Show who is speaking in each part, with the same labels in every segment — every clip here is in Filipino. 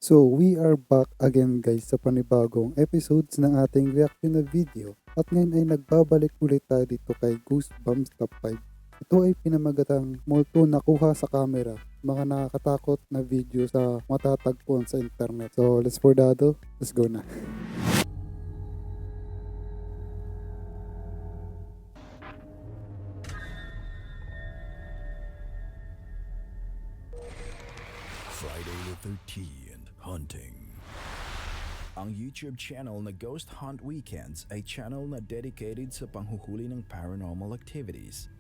Speaker 1: So, we are back again guys sa panibagong episodes ng ating reaction na video. At ngayon ay nagbabalik ulit tayo dito kay Goosebumps Top 5. Ito ay pinamagatang multo nakuha sa camera. Mga nakakatakot na video sa matatagpuan sa internet. So, let's for dado. Let's go na.
Speaker 2: Friday the 13th, Hunting. Ang YouTube channel na Ghost Hunt Weekends ay channel na dedicated sa panghuhuli ng paranormal activities.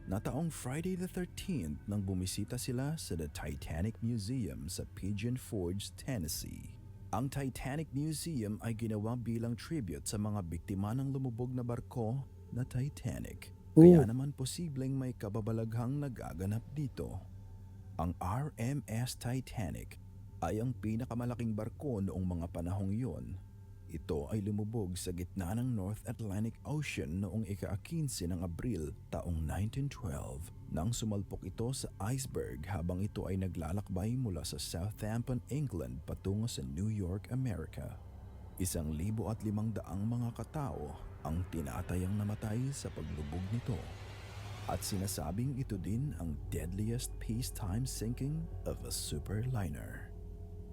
Speaker 2: Nataong Friday the 13th nang bumisita sila sa The Titanic Museum sa Pigeon Forge, Tennessee. Ang Titanic Museum ay ginawa bilang tribute sa mga biktima ng lumubog na barko na Titanic. Kaya naman posibleng may kababalaghang nagaganap dito. Ang RMS Titanic ay ang pinakamalaking barko noong mga panahong iyon. Ito ay lumubog sa gitna ng North Atlantic Ocean noong ika-15 ng Abril taong 1912 nang sumalpok ito sa iceberg habang ito ay naglalakbay mula sa Southampton, England patungo sa New York, America. 1,500 mga katao ang tinatayang namatay sa paglubog nito. At sinasabing ito din ang deadliest peacetime sinking of a superliner.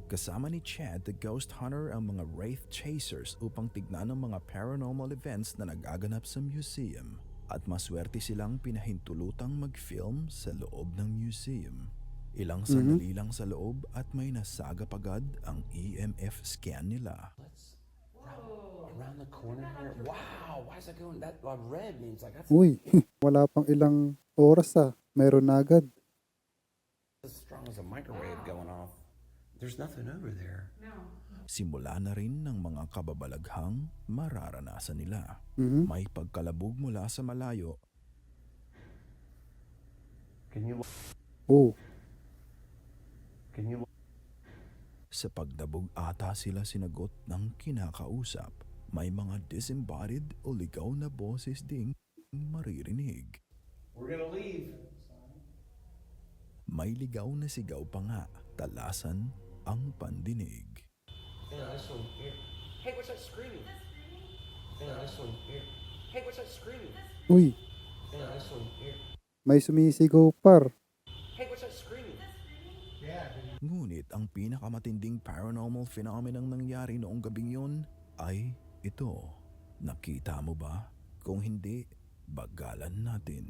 Speaker 2: Kasama ni Chad the Ghost Hunter ang mga Wraith Chasers upang tignan ang mga paranormal events na nagaganap sa museum. At maswerte silang pinahintulutang mag-film sa loob ng museum. Ilang sandali lang sa loob at may nasagap agad ang EMF scan nila.
Speaker 3: Around the corner here. Wow, why is that going? That red means like that's
Speaker 1: Uy, wala pang ilang oras meron na agad.
Speaker 3: as strong as a microwave going off. There's nothing over there.
Speaker 2: Simula na rin ng mga kababalaghang mararanasan nila. May pagkalabog mula sa malayo.
Speaker 3: Can you
Speaker 2: Sa pagdabog ata sila sinagot ng kinakausap. May mga disembodied o ligaw na boses ding maririnig.
Speaker 3: We're gonna leave.
Speaker 2: May ligaw na sigaw pa nga, talasan ang pandinig.
Speaker 3: Hang on, this one here. Hey, what's that screaming? Hang on, this one here. Hey, what's that screaming?
Speaker 1: Uy,
Speaker 3: Hang on, this one here.
Speaker 1: may sumisigaw par.
Speaker 3: Hey, what's that screaming?
Speaker 2: Ngunit ang pinakamatinding paranormal phenomenon nangyari noong gabing yon ay ito. Nakita mo ba? Kung hindi, bagalan natin.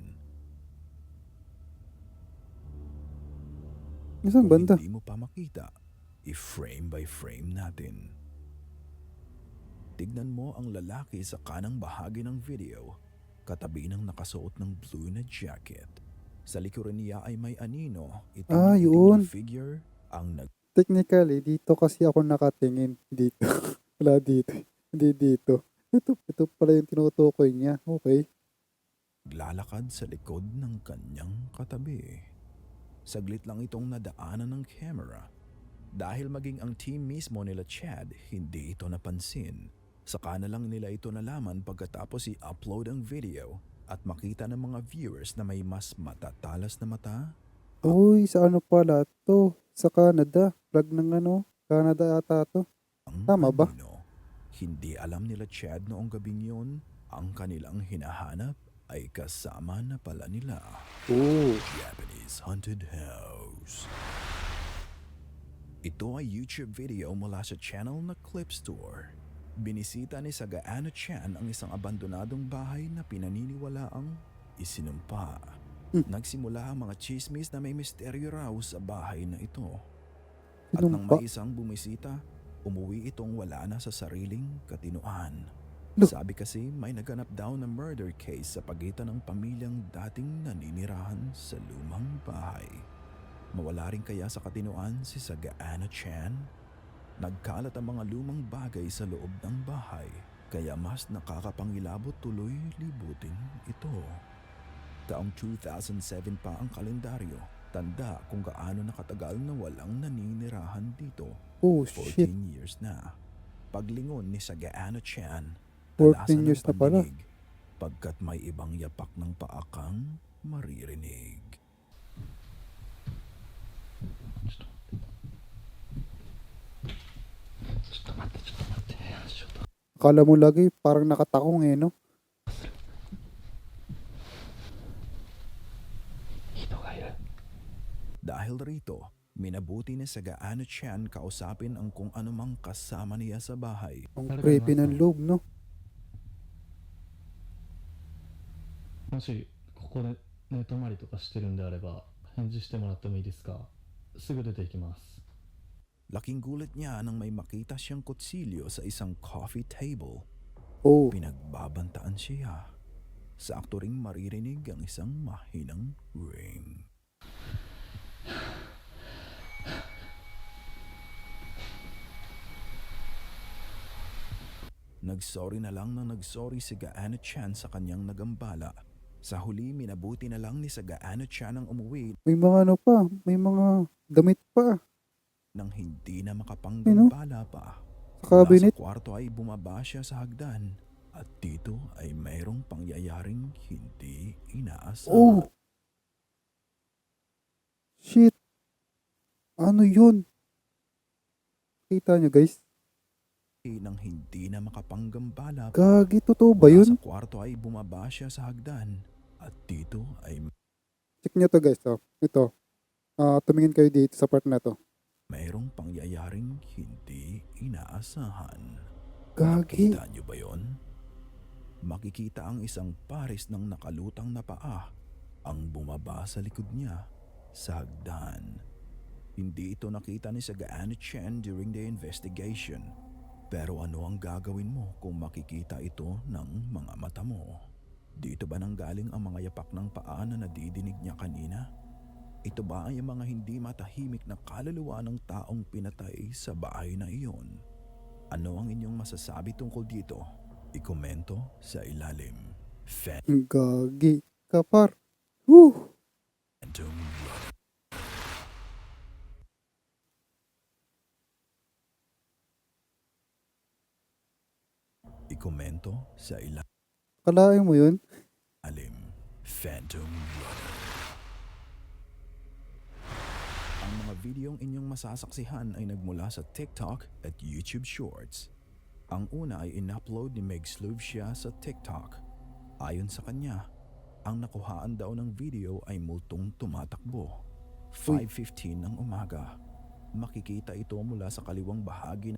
Speaker 1: Isang
Speaker 2: Kung
Speaker 1: banda.
Speaker 2: hindi mo pa makita, i-frame by frame natin. Tignan mo ang lalaki sa kanang bahagi ng video, katabi ng nakasuot ng blue na jacket. Sa likuran niya ay may anino, itim na
Speaker 1: Yun.
Speaker 2: figure ang
Speaker 1: Technically, dito kasi ako nakatingin. Dito. Wala dito. Hindi dito. Ito pala yung tinutukoy niya. Okay.
Speaker 2: naglalakad sa likod ng kanyang katabi. Saglit lang itong nadaanan ng camera. Dahil maging ang team mismo nila Chad, hindi ito napansin. Saka na lang nila ito nalaman pagkatapos i-upload ang video at makita ng mga viewers na may mas matatalas na mata.
Speaker 1: Uy, sa ano pala to? Sa Canada. Flag ng Canada ata to.
Speaker 2: Ang
Speaker 1: Tama ba?
Speaker 2: anino. Hindi alam nila Chad noong gabing yun, ang kanilang hinahanap ay kasama na pala nila.
Speaker 1: Oh.
Speaker 2: Japanese Haunted House. Ito ay YouTube video mula sa channel na Clip Store. Binisita ni Sagaano Chan ang isang abandonadong bahay na pinaniniwalaang isinumpa. Nagsimula ang mga chismis na may misteryo raw sa bahay na ito. At nang
Speaker 1: Sinumpa?
Speaker 2: may isang bumisita, umuwi itong wala na sa sariling katinuan.
Speaker 1: Look.
Speaker 2: Sabi kasi may naganap daw na murder case sa pagitan ng pamilyang dating naninirahan sa lumang bahay. Mawala rin kaya sa katinuan si Sagaano Chan? Nagkalat ang mga lumang bagay sa loob ng bahay, kaya mas nakakapangilabot tuloy libutin ito. Taong 2007 pa ang kalendaryo, tanda kung gaano nakatagal na walang naninirahan dito.
Speaker 1: Oh,
Speaker 2: 14
Speaker 1: shit.
Speaker 2: years na. Paglingon ni Sagaano Chan,
Speaker 1: 14 years na pala.
Speaker 2: pandinig, pagkat may ibang yapak ng paakang maririnig.
Speaker 1: Akala mo lagi parang nakatakong eh, no?
Speaker 4: 人がいる。
Speaker 2: Dahil rito, minabuti ni Sagaano Chan kausapin ang kung anumang kasama niya sa bahay.
Speaker 1: Ang creepy ng loob, no?
Speaker 4: もしここで寝泊まりとかしてるんであれば返事してもらってもいいですか。すぐ出て行きます。
Speaker 2: Laking gulat niya nang may makita siyang kutsilyo sa isang coffee table.
Speaker 1: Oh,
Speaker 2: Pinagbabantaan siya. Sakto ring maririnig ang isang mahinang ring. Nagsorry na lang nang nagsorry si Gaano Chan sa kanyang nagambala. Sa huli, minabuti na lang ni Sagaano Chan ang umuwi
Speaker 1: may mga ano pa, may mga damit pa
Speaker 2: nang hindi na makapanggambala pa.
Speaker 1: sa
Speaker 2: Mula
Speaker 1: cabinet.
Speaker 2: sa kwarto ay bumaba siya sa hagdan at dito ay mayroong pangyayaring hindi inaasahan.
Speaker 1: Oh! Shit! Ano yun? Kita nyo guys?
Speaker 2: Nang hindi na makapanggambala pa.
Speaker 1: Gagi, totoo ba
Speaker 2: Mula
Speaker 1: yun?
Speaker 2: sa kwarto ay bumaba siya sa hagdan at dito ay
Speaker 1: Check nyo to guys, oh. Ito. Tumingin kayo dito sa part na to.
Speaker 2: mayroong pangyayaring hindi inaasahan.
Speaker 1: Gagi.
Speaker 2: Nakita niyo ba yon? Makikita ang isang pares ng nakalutang na paa ang bumaba sa likod niya sa hagdan. Hindi ito nakita ni Sagaano Chan during the investigation. Pero ano ang gagawin mo kung makikita ito ng mga mata mo? Dito ba nanggaling ang mga yapak ng paa na nadidinig niya kanina? Ito ba ay ang mga hindi matahimik na kaluluwa ng taong pinatay sa bahay na iyon? Ano ang inyong masasabi tungkol dito? Ikomento sa ilalim.
Speaker 1: Gagi. Kapar. Woo!
Speaker 2: Phantom Runner. Ikomento sa ilalim.
Speaker 1: Kalain mo yun?
Speaker 2: Phantom Runner. Ang mga videong inyong masasaksihan ay nagmula sa TikTok at YouTube Shorts. Ang una ay in-upload ni Meg Sluvsia sa TikTok. Ayon sa kanya, ang nakuhaan daw ng video ay multong tumatakbo. 5:15 ng umaga. Makikita ito mula sa kaliwang bahagi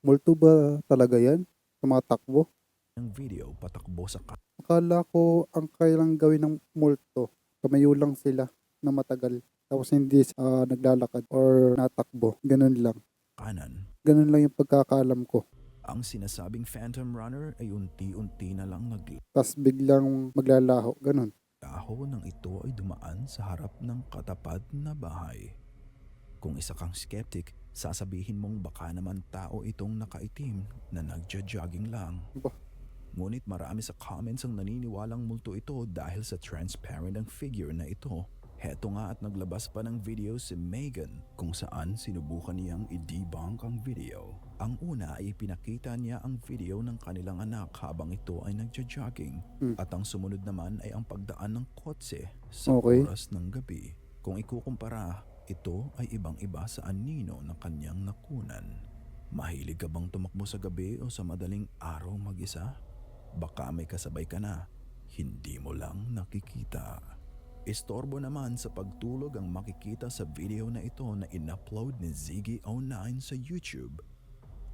Speaker 1: Multo ba talaga yan? Tumatakbo?
Speaker 2: ng video patakbo sa
Speaker 1: Akala ko ang kailang gawin ng multo, tumayo lang sila na matagal. Tapos hindi naglalakad or natakbo. Ganun lang.
Speaker 2: kanan.
Speaker 1: Ganun lang yung pagkakaalam ko.
Speaker 2: Ang sinasabing Phantom Runner ay unti-unti na lang
Speaker 1: Tapos biglang maglalaho. Ganun.
Speaker 2: naglaho nang ito ay dumaan sa harap ng katapat na bahay. Kung isa kang skeptic, sasabihin mong baka naman tao itong nakaitim na nagja-jogging lang.
Speaker 1: Ba?
Speaker 2: Ngunit marami sa comments ang naniniwalang multo ito dahil sa transparent ang figure na ito. Heto nga at naglabas pa ng video si Megan kung saan sinubukan niyang i-debunk ang video. Ang una ay pinakita niya ang video ng kanilang anak habang ito ay nagja-jogging at ang sumunod naman ay ang pagdaan ng kotse sa
Speaker 1: Okay.
Speaker 2: oras ng gabi. Kung ikukumpara, ito ay ibang-iba sa anino ng kanyang nakunan. Mahilig ka bang tumakbo sa gabi o sa madaling araw mag-isa? Baka may kasabay ka na, hindi mo lang nakikita. Istorbo naman sa pagtulog ang makikita sa video na ito na in-upload ni Ziggy09 sa YouTube.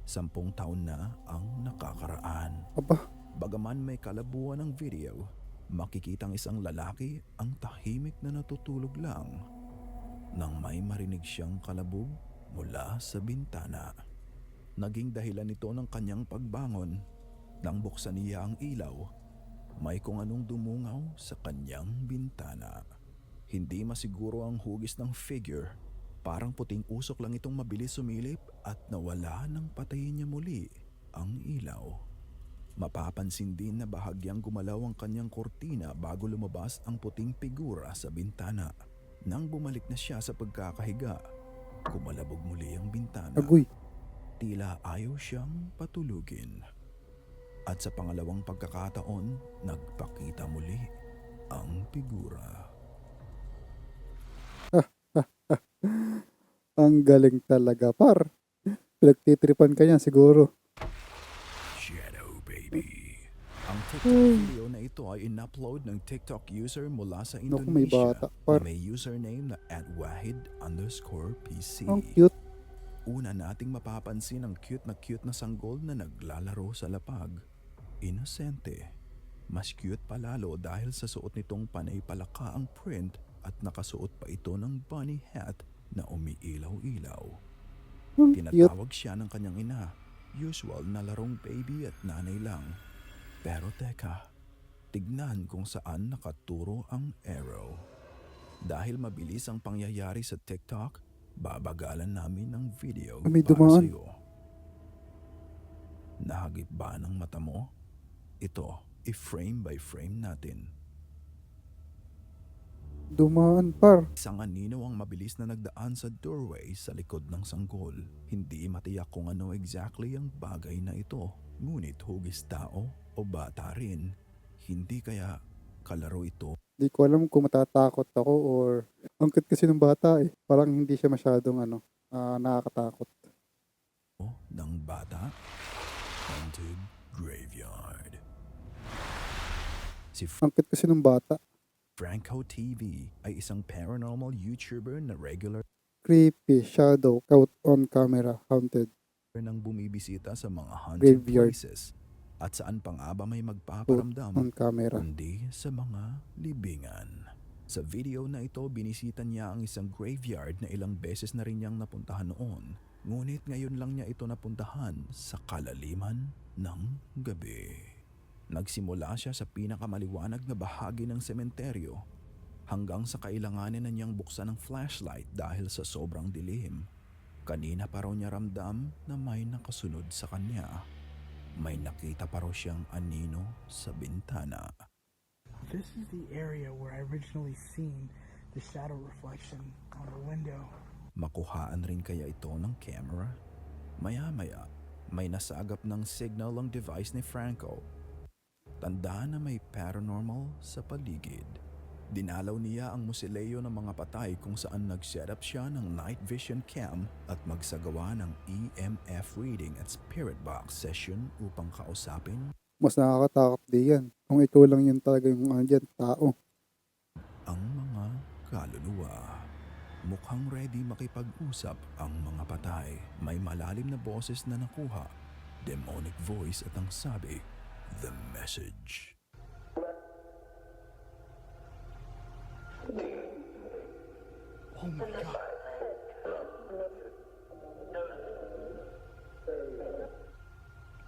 Speaker 2: 10 taon na ang nakakaraan.
Speaker 1: Aba,
Speaker 2: Bagaman may kalabuan ng video, makikitang isang lalaki ang tahimik na natutulog lang nang may marinig siyang kalabog mula sa bintana. Naging dahilan ito ng kanyang pagbangon. Nang buksan niya ang ilaw, may kung anong dumungaw sa kanyang bintana. Hindi masiguro ang hugis ng figure. Parang puting usok lang itong mabilis sumilip at nawala nang patayin niya muli ang ilaw. Mapapansin din na bahagyang gumalaw ang kanyang kortina bago lumabas ang puting figura sa bintana. Nang bumalik na siya sa pagkakahiga, kumalabog muli ang bintana.
Speaker 1: agoy.
Speaker 2: Tila ayaw siyang patulugin. At sa pangalawang pagkakataon, nagpakita muli ang figura.
Speaker 1: Ang galing talaga, par. Pinagtitripan ka niya siguro.
Speaker 2: Shadow Ang TikTok video na ito ay in-upload ng TikTok user mula sa
Speaker 1: Naku, may
Speaker 2: Indonesia
Speaker 1: bata.
Speaker 2: na may username na @wahid_PC.
Speaker 1: Ang cute.
Speaker 2: Una nating mapapansin ang cute na sanggol na naglalaro sa lapag. Inosente. Mas cute pa lalo dahil sa suot nitong panay palaka ang print at nakasuot pa ito ng bunny hat na umiilaw-ilaw.
Speaker 1: Ang cute.
Speaker 2: Tinatawag siya ng kanyang ina. Usual na larong baby at nanay lang. Pero teka, tignan kung saan nakaturo ang arrow. Dahil mabilis ang pangyayari sa TikTok, babagalan namin ng video
Speaker 1: May
Speaker 2: para
Speaker 1: dumaan.
Speaker 2: sa'yo. Nahagip ba ng mata mo? Ito, i-frame by frame natin.
Speaker 1: Dumaan par.
Speaker 2: Isang anino ang mabilis na nagdaan sa doorway sa likod ng sanggol. Hindi matiyak kung ano exactly ang bagay na ito. Ngunit hugis tao o bata rin. Hindi kaya kalaro ito
Speaker 1: Di ko alam kung matatakot ako or ang cute kasi ng bata eh. Parang hindi siya masyadong nakakatakot.
Speaker 2: ng bata? Haunted Graveyard. Si
Speaker 1: Ang cute kasi ng bata.
Speaker 2: Franco TV ay isang paranormal YouTuber na regular
Speaker 1: Creepy, shadow, caught on camera, haunted.
Speaker 2: nang bumibisita sa mga haunted
Speaker 1: Graveyard.
Speaker 2: places at saan pa nga ba may
Speaker 1: Caught
Speaker 2: magpaparamdam
Speaker 1: on camera.
Speaker 2: kundi sa mga libingan. Sa video na ito, binisita niya ang isang graveyard na ilang beses na rin niyang napuntahan noon. Ngunit ngayon lang niya ito napuntahan sa kalaliman ng gabi. Nagsimula siya sa pinakamaliwanag na bahagi ng sementeryo hanggang sa kailanganin na niyang buksan ang flashlight dahil sa sobrang dilim. Kanina pa raw niya ramdam na may nakasunod sa kanya. May nakita pa raw siyang anino sa bintana.
Speaker 5: This is the area where I originally seen the shadow reflection on the window.
Speaker 2: Makuhaan rin kaya ito ng camera? Maya-maya, may nasagap ng signal ang device ni Franco. Tandaan na may paranormal sa paligid. Dinalaw niya ang musileo ng mga patay kung saan nag-setup siya ng night vision cam at magsagawa ng EMF reading at spirit box session upang kausapin
Speaker 1: Mas nakakatakot di yan. Kung ikaw lang yun talaga yung tao.
Speaker 2: ang mga kaluluwa. Mukhang ready makipag-usap ang mga patay. May malalim na boses na nakuha, demonic voice at ang sabi, "The message."
Speaker 5: Oh my god.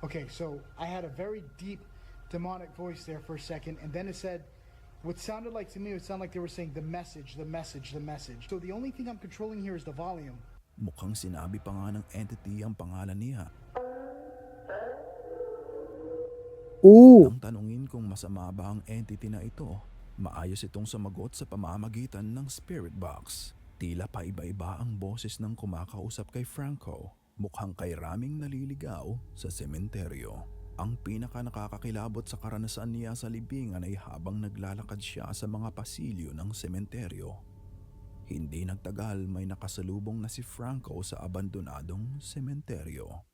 Speaker 5: Okay, so I had a very deep demonic voice there for a second, and then it said, what sounded like to me, it sounded like they were saying the message, the message, the message. So the only thing I'm controlling here is the volume.
Speaker 2: Mukhang sinabi pa nga ng entity ang pangalan niya.
Speaker 1: Oo!
Speaker 2: Nang tanungin kung masama ba ang entity na ito, maayos itong sumagot sa pamamagitan ng spirit box. Tila pa iba-iba ang boses ng kumakausap kay Franco. Mukhang kay Raming naliligaw sa sementeryo. Ang pinaka nakakakilabot sa karanasan niya sa libingan ay habang naglalakad siya sa mga pasilyo ng sementeryo. Hindi nagtagal may nakasalubong na si Franco sa abandonadong sementeryo.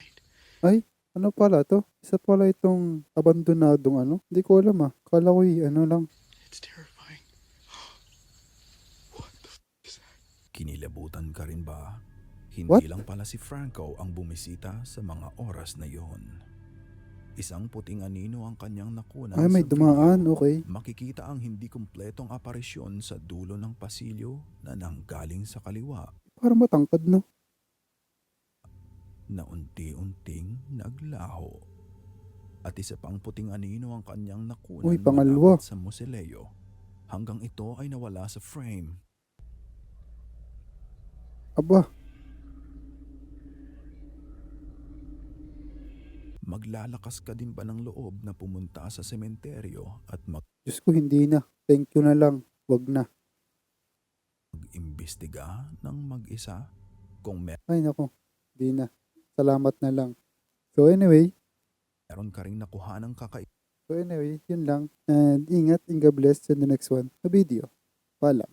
Speaker 1: Ay, ano pala to? Isa pala itong abandonadong Hindi ko alam Kala ko lang.
Speaker 5: It's terrifying. What the is that?
Speaker 2: Kinilabutan ka rin ba? Hindi
Speaker 1: What?
Speaker 2: lang pala si Franco ang bumisita sa mga oras na yon. Isang puting anino ang kanyang nakunan
Speaker 1: Ay, may
Speaker 2: sa
Speaker 1: dumaan.
Speaker 2: video.
Speaker 1: Okay.
Speaker 2: Makikita ang hindi kumpletong aparisyon sa dulo ng pasilyo na nanggaling sa kaliwa
Speaker 1: Parang matangkad, no?
Speaker 2: na unti-unting naglaho. At isa pang puting anino ang kanyang nakunan
Speaker 1: Uy, pangalawa.
Speaker 2: malapit sa musileo hanggang ito ay nawala sa frame.
Speaker 1: Aba,
Speaker 2: Maglalakas ka din ba ng loob na pumunta sa sementeryo at
Speaker 1: Diyos ko, hindi na. Thank you na lang. Wag na.
Speaker 2: mag-imbestiga ng mag-isa? Kung
Speaker 1: Ay, nako. Hindi na. Salamat na lang. So anyway,
Speaker 2: meron ka rin nakuha ng
Speaker 1: yun lang. And ingat and God bless in the next one na video. Paalam.